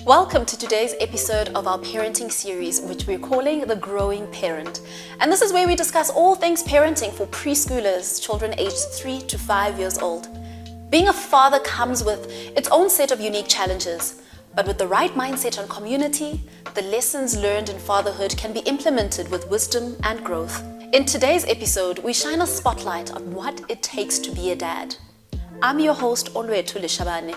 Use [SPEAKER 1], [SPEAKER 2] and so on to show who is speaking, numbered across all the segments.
[SPEAKER 1] Welcome to today's episode of our parenting series, which we're calling The Growing Parent. And this is where we discuss all things parenting for preschoolers, children aged 3 to 5 years old. Being a father comes with its own set of unique challenges, but with the right mindset on community, the lessons learned in fatherhood can be implemented with wisdom and growth. In today's episode, we shine a spotlight on what it takes to be a dad. I'm your host, Olwethu Lishabane,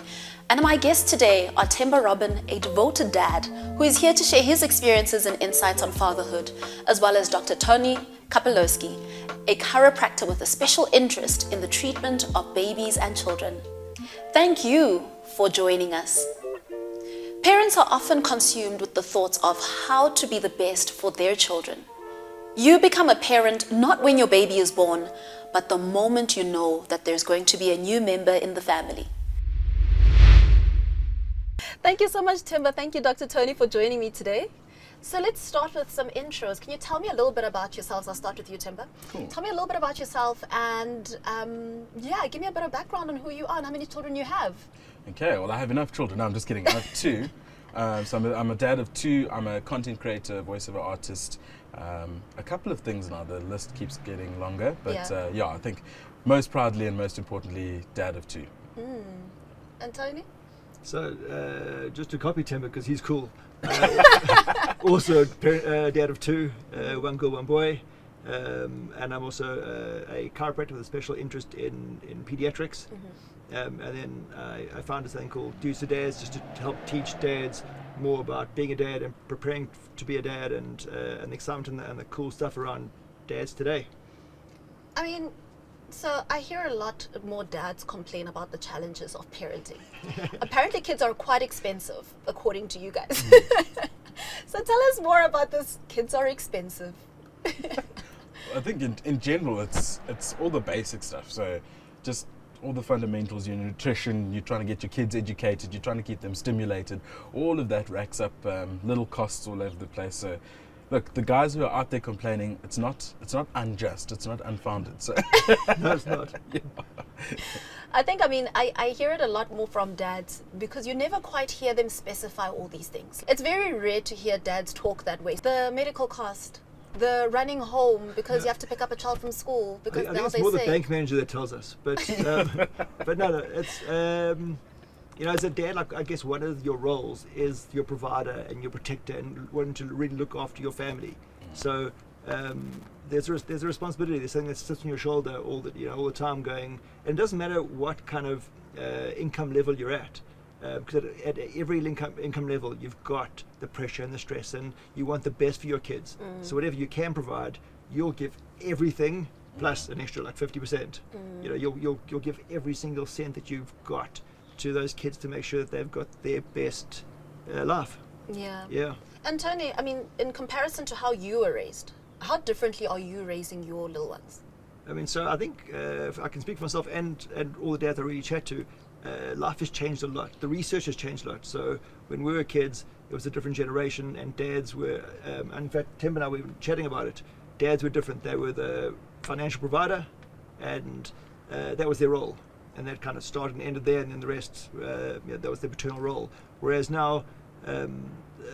[SPEAKER 1] and my guests today are Themba Robin, a devoted dad who is here to share his experiences and insights on fatherhood, as well as Dr. Tony Kapelowski, a chiropractor with a special interest in the treatment of babies and children. Thank you for joining us. Parents are often consumed with the thoughts of how to be the best for their children. You become a parent not when your baby is born, but the moment you know that there's going to be a new member in the family. Thank you so much, Themba. Thank you, Dr. Tony, for joining me today. So let's start with some intros. Can you tell me a little bit about yourselves? I'll start with you, Themba.
[SPEAKER 2] Cool.
[SPEAKER 1] Tell me a little bit about yourself and give me a bit of background on who you are and how many children you have.
[SPEAKER 2] Okay, well, I have enough children. No, I'm just kidding. I have two. So I'm a dad of two. I'm a content creator, voiceover artist. A couple of things now. The list keeps getting longer. But I think most proudly and most importantly, dad of two.
[SPEAKER 1] And Tony?
[SPEAKER 3] So just to copy Themba because he's cool. Also dad of two, one girl, one boy. And I'm also a chiropractor with a special interest in pediatrics. And then I founded something called Dudes to Dads, just to help teach dads more about being a dad and preparing to be a dad and the excitement and the cool stuff around dads today.
[SPEAKER 1] I mean, so I hear a lot more dads complain about the challenges of parenting. Apparently kids are quite expensive, according to you guys. So tell us more about this. Kids are expensive.
[SPEAKER 2] I think in general, it's all the basic stuff. So just all the fundamentals, your nutrition, you're trying to get your kids educated, you're trying to keep them stimulated. All of that racks up little costs all over the place. So look, the guys who are out there complaining, it's not unjust, it's not unfounded. So
[SPEAKER 3] No, it's not.
[SPEAKER 2] Yeah.
[SPEAKER 1] I hear it a lot more from dads because you never quite hear them specify all these things. It's very rare to hear dads talk that way. The medical cost, the running home because you have to pick up a child from school because
[SPEAKER 3] I
[SPEAKER 1] now
[SPEAKER 3] think
[SPEAKER 1] they
[SPEAKER 3] it's more
[SPEAKER 1] say
[SPEAKER 3] the bank manager that tells us. But but no, it's as a dad, like, I guess one of your roles is your provider and your protector and wanting to really look after your family. So there's a responsibility. There's something that sits on your shoulder all the time going. And it doesn't matter what kind of income level you're at. Because at every income level, you've got the pressure and the stress, and you want the best for your kids. So whatever you can provide, you'll give everything plus an extra like 50%. You'll give every single cent that you've got to those kids to make sure that they've got their best life. Yeah.
[SPEAKER 1] And Tony, I mean, in comparison to how you were raised, how differently are you raising your little ones?
[SPEAKER 3] I mean, so I think if I can speak for myself and all the dads I really chat to, life has changed a lot. The research has changed a lot. So when we were kids, it was a different generation, and dads were, in fact, Themba and I were chatting about it. Dads were different. They were the financial provider, and that was their role. And that kind of started and ended there, and then the rest, that was their paternal role. Whereas now,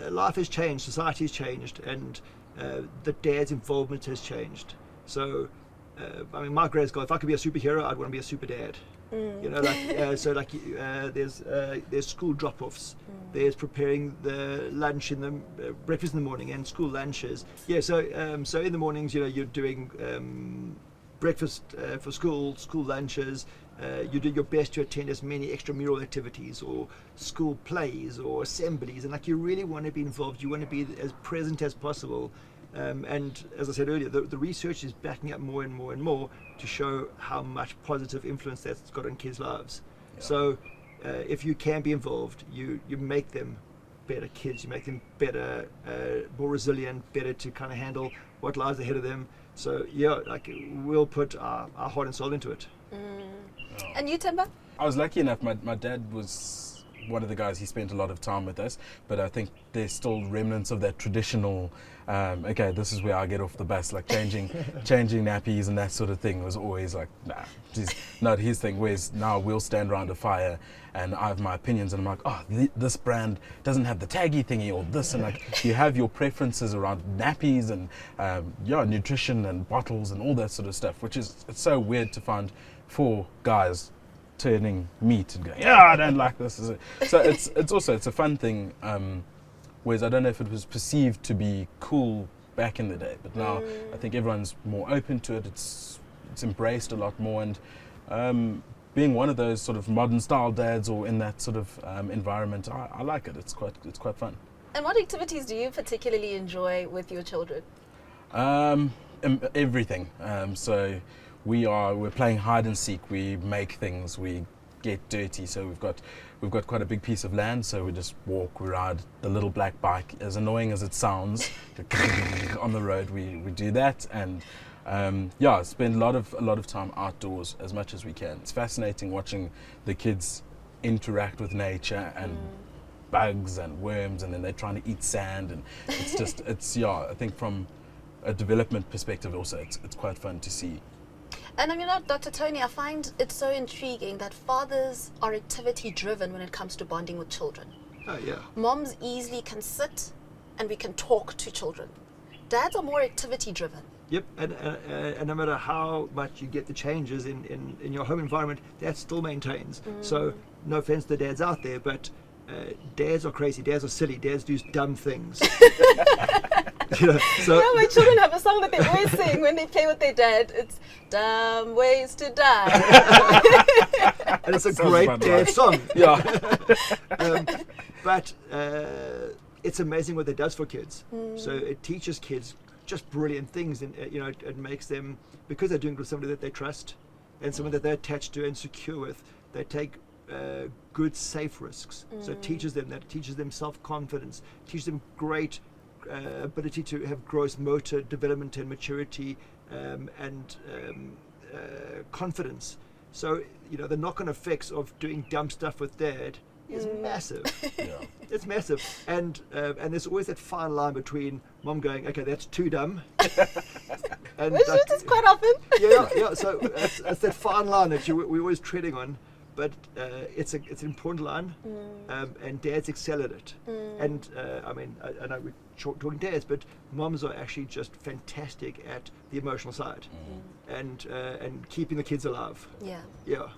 [SPEAKER 3] life has changed, society has changed, and the dad's involvement has changed. So, my greatest goal, if I could be a superhero, I'd want to be a super dad. There's school drop-offs, there's preparing the lunch in the breakfast in the morning and school lunches. So in the mornings, you're doing breakfast for school lunches. You do your best to attend as many extramural activities or school plays or assemblies, and you really want to be involved. You want to be as present as possible. And as I said earlier, the research is backing up more and more and more to show how much positive influence that's got on kids' lives. Yeah. So if you can be involved, you make them better kids, you make them better, more resilient, better to kind of handle what lies ahead of them. So we'll put our heart and soul into it.
[SPEAKER 1] And you, Themba?
[SPEAKER 2] I was lucky enough, my dad was one of the guys, he spent a lot of time with us, but I think there's still remnants of that traditional, okay, this is where I get off the bus, like changing nappies and that sort of thing was always like, nah, geez, not his thing. Whereas now we'll stand around a fire and I have my opinions and I'm like, oh, this brand doesn't have the taggy thingy or this, and like you have your preferences around nappies and nutrition and bottles and all that sort of stuff, which is, it's so weird to find 4 guys turning meat and going, yeah, I don't like this. So it's a fun thing. Whereas I don't know if it was perceived to be cool back in the day, but now I think everyone's more open to it. It's embraced a lot more, and being one of those sort of modern style dads or in that sort of environment, I like it. It's quite fun.
[SPEAKER 1] And what activities do you particularly enjoy with your children?
[SPEAKER 2] Everything. So we're playing hide and seek. We make things. We get dirty. So we've got quite a big piece of land. So we just walk. We ride the little black bike. As annoying as it sounds, on the road, we do that, and spend a lot of time outdoors as much as we can. It's fascinating watching the kids interact with nature and bugs and worms, and then they're trying to eat sand, and I think from a development perspective also it's quite fun to see.
[SPEAKER 1] And Dr. Tony, I find it so intriguing that fathers are activity driven when it comes to bonding with children.
[SPEAKER 3] Oh yeah.
[SPEAKER 1] Moms easily can sit and we can talk to children. Dads are more activity driven.
[SPEAKER 3] Yep, and no matter how much you get the changes in your home environment, that still maintains. So no offense to the dads out there, but dads are crazy, dads are silly, dads do dumb things.
[SPEAKER 1] My children have a song that they always sing when they play with their dad. It's Dumb Ways to Die.
[SPEAKER 3] And it's a great dad song.
[SPEAKER 2] Yeah.
[SPEAKER 3] But it's amazing what that does for kids. So it teaches kids just brilliant things, and it makes them, because they're doing it with somebody that they trust and someone that they're attached to and secure with, they take good, safe risks. So it teaches them self-confidence, teaches them great ability to have gross motor development and maturity, and confidence. So the knock-on effects of doing dumb stuff with dad is massive.
[SPEAKER 2] Yeah.
[SPEAKER 3] It's massive, and there's always that fine line between mom going, okay, that's too dumb, and
[SPEAKER 1] Which is quite often.
[SPEAKER 3] yeah. So it's that fine line that we're always treading on, but it's an important line, and dads excel at it. And I know we're talking dads, but moms are actually just fantastic at the emotional side, and keeping the kids alive. Yeah.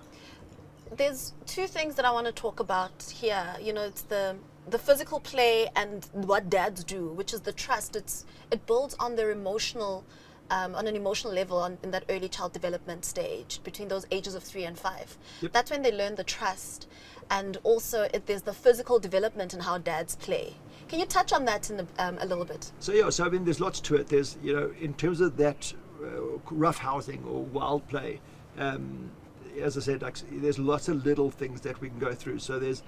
[SPEAKER 1] There's 2 things that I want to talk about here. It's the physical play and what dads do, which is the trust. It builds on their emotional, on an emotional level in that early child development stage between those ages of 3 and 5.
[SPEAKER 3] Yep.
[SPEAKER 1] That's when they learn the trust, and also there's the physical development and how dads play. Can you touch on that a little bit?
[SPEAKER 3] So there's lots to it. There's in terms of that rough housing or wild play. As I said, there's lots of little things that we can go through. So there's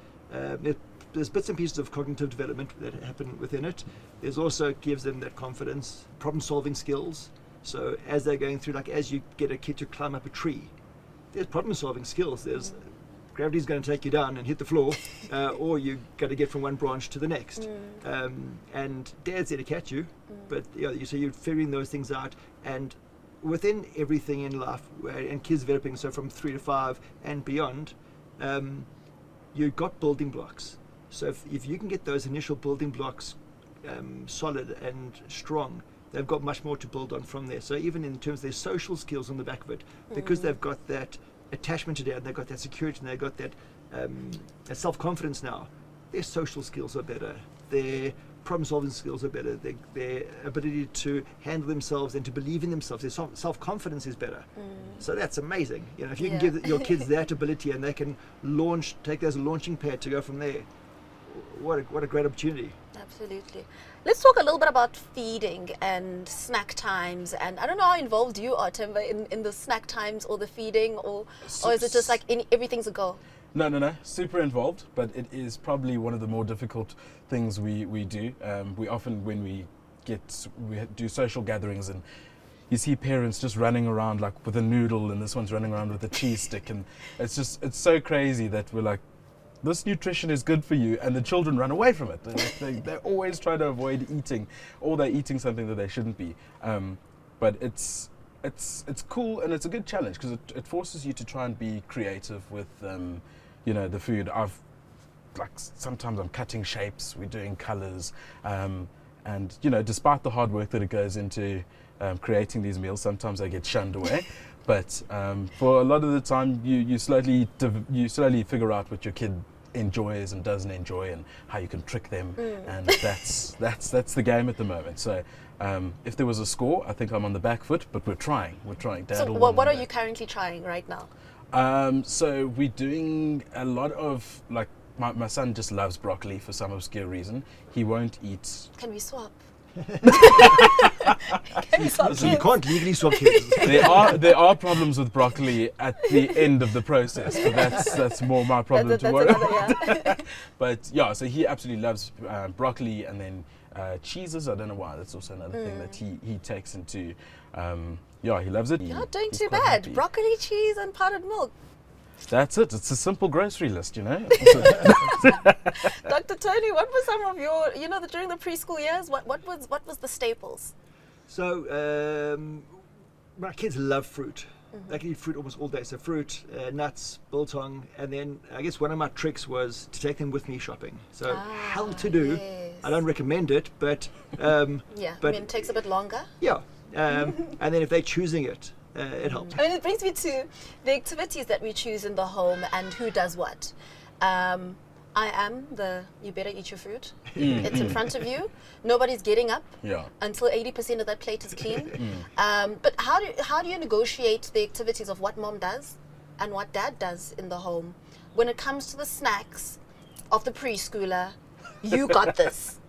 [SPEAKER 3] bits and pieces of cognitive development that happen within it. There's also gives them that confidence, problem-solving skills. So as they're going through, like as you get a kid to climb up a tree, there's problem-solving skills. There's gravity's going to take you down and hit the floor, or you're going to get from one branch to the next. And dad's there to catch you, but so you're figuring those things out. And within everything in life, and kids developing, so from 3 to 5 and beyond, you've got building blocks. So if you can get those initial building blocks solid and strong, they've got much more to build on from there. So even in terms of their social skills on the back of it, because they've got that attachment to dad, they've got that security, and they've got that self-confidence now, their social skills are better, their problem-solving skills are better, their ability to handle themselves and to believe in themselves, their self-confidence is better. So that's amazing. If you can give your kids that ability and they can take that as a launching pad to go from there, what a great opportunity.
[SPEAKER 1] Absolutely. Let's talk a little bit about feeding and snack times. And I don't know how involved you are, Timber, in the snack times or the feeding, or is it just like everything's a go?
[SPEAKER 2] No. Super involved, but it is probably one of the more difficult things we do. We often, when we do social gatherings, and you see parents just running around like with a noodle, and this one's running around with a cheese stick, and it's so crazy that we're like, this nutrition is good for you, and the children run away from it. They always try to avoid eating, or they're eating something that they shouldn't be. But it's cool, and it's a good challenge because it forces you to try and be creative with the food. Sometimes I'm cutting shapes, we're doing colors, and despite the hard work that it goes into creating these meals, sometimes they get shunned away. But for a lot of the time, you slowly figure out what your kid enjoys and doesn't enjoy, and how you can trick them, and that's the game at the moment. So if there was a score, I think I'm on the back foot, but we're trying. Dad
[SPEAKER 1] So what are you currently trying right now?
[SPEAKER 2] So we're doing a lot of my son just loves broccoli for some obscure reason. He won't eat.
[SPEAKER 1] Can we swap?
[SPEAKER 3] Listen, you can't legally swap kids.
[SPEAKER 2] There are problems with broccoli at the end of the process, but that's more my problem to worry about. But yeah, so he absolutely loves broccoli, and then cheeses. I don't know why. That's also another thing that he takes into. He loves it.
[SPEAKER 1] You're not doing
[SPEAKER 2] He's
[SPEAKER 1] too
[SPEAKER 2] quite
[SPEAKER 1] bad.
[SPEAKER 2] happy.
[SPEAKER 1] Broccoli, cheese, and powdered milk.
[SPEAKER 2] That's it. It's a simple grocery list,
[SPEAKER 1] Dr. Tony, what were some of your, during the preschool years, what was the staples?
[SPEAKER 3] So my kids love fruit. They can eat fruit almost all day. So fruit, nuts, biltong, and then I guess one of my tricks was to take them with me shopping. So hell to do.
[SPEAKER 1] Yes.
[SPEAKER 3] I don't recommend it, but
[SPEAKER 1] it takes a bit longer.
[SPEAKER 3] Yeah, and then if they're choosing it, it helps.
[SPEAKER 1] I mean, it brings me to the activities that we choose in the home and who does what. I am you better eat your food. It's in front of you. Nobody's getting up until 80% of that plate is clean. But how do you negotiate the activities of what mom does and what dad does in the home? When it comes to the snacks of the preschooler, you got this.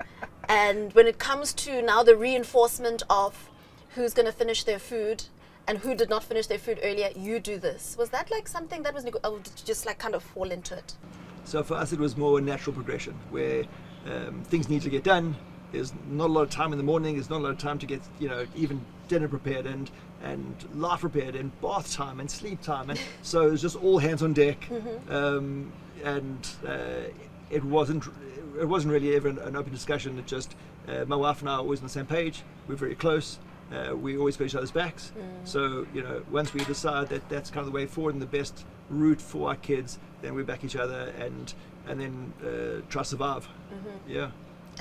[SPEAKER 1] And when it comes to now the reinforcement of who's going to finish their food and who did not finish their food earlier, you do this. Was that something that was, or did you just kind of fall into it?
[SPEAKER 3] So for us, it was more a natural progression where things need to get done. There's not a lot of time in the morning. There's not a lot of time to get, even dinner prepared and life prepared and bath time and sleep time. And so it was just all hands on deck. It wasn't really ever an open discussion. It just, my wife and I are always on the same page. We're very close. We always got each other's backs. So, once we decide that that's kind of the way forward and the best route for our kids, then we back each other and then try to survive. Yeah.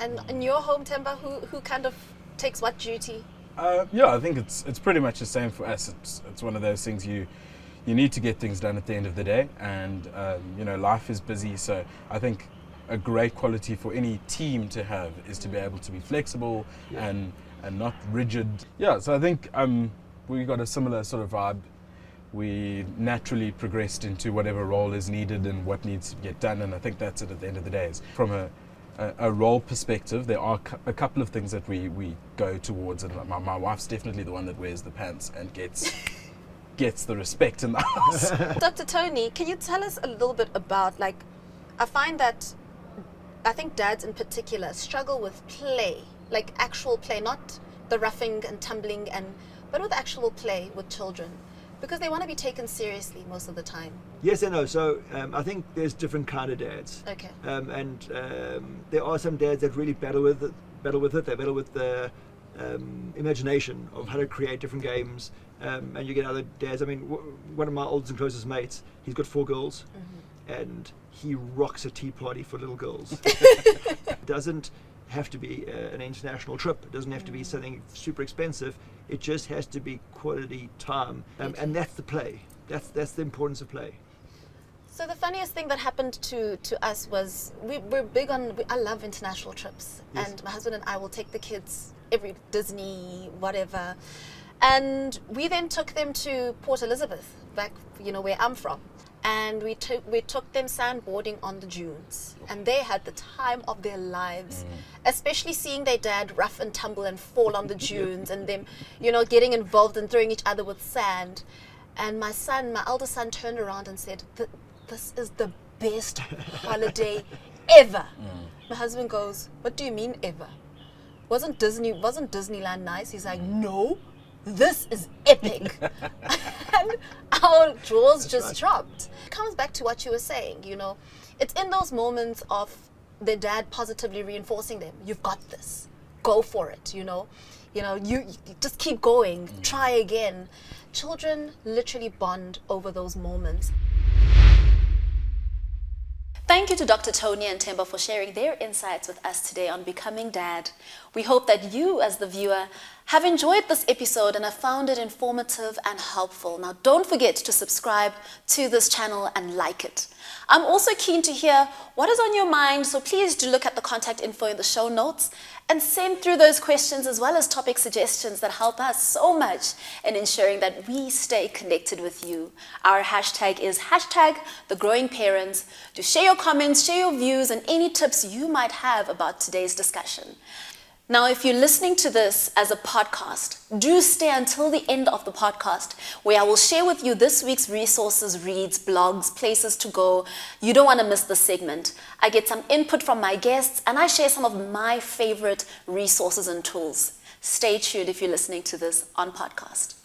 [SPEAKER 1] And in your home, Temba, who kind of takes what duty?
[SPEAKER 2] I think it's pretty much the same for us. It's one of those things you need to get things done at the end of the day, and life is busy. So I think a great quality for any team to have is to be able to be flexible and not rigid. Yeah, so I think we got a similar sort of vibe. We naturally progressed into whatever role is needed and what needs to get done, and I think that's it at the end of the day. From a role perspective, there are a couple of things that we go towards, and my wife's definitely the one that wears the pants and gets the respect in the house.
[SPEAKER 1] Dr. Tony, can you tell us a little bit about, I find that I think dads in particular struggle with play, like actual play, not the roughing and tumbling, but with actual play with children, because they want to be taken seriously most of the time.
[SPEAKER 3] Yes and no. So I think there's different kind of dads.
[SPEAKER 1] Okay.
[SPEAKER 3] And there are some dads that really battle with it. They battle with the imagination of how to create different games. And you get other dads. I mean, one of my oldest and closest mates, he's got 4 girls, and he rocks a tea party for little girls. It doesn't have to be an international trip. It doesn't have to be something super expensive. It just has to be quality time, and that's the play. That's the importance of play.
[SPEAKER 1] So the funniest thing that happened to us was we're big on. I love international trips, and my husband and I will take the kids every Disney, whatever, and we then took them to Port Elizabeth, back where I'm from. And we took them sandboarding on the dunes, and they had the time of their lives, especially seeing their dad rough and tumble and fall on the dunes, and them, getting involved and throwing each other with sand. And my elder son, turned around and said, "This is the best holiday ever." My husband goes, "What do you mean ever? Wasn't Disneyland nice?" He's like, "No, this is epic." And our jaws just dropped. comes back to what you were saying, you know, it's in those moments of their dad positively reinforcing them, you've got this, go for it, you know, you just keep going, try again. Children literally bond over those moments. Thank you to Dr. Tony and Themba for sharing their insights with us today on becoming dad. We hope that you, as the viewer, have enjoyed this episode and have found it informative and helpful. Now, don't forget to subscribe to this channel and like it. I'm also keen to hear what is on your mind, so please do look at the contact info in the show notes and send through those questions as well as topic suggestions that help us so much in ensuring that we stay connected with you. Our hashtag is #TheGrowingParents. Do share your comments, share your views, and any tips you might have about today's discussion. Now, if you're listening to this as a podcast, do stay until the end of the podcast, where I will share with you this week's resources, reads, blogs, places to go. You don't want to miss this segment. I get some input from my guests, and I share some of my favorite resources and tools. Stay tuned if you're listening to this on podcast.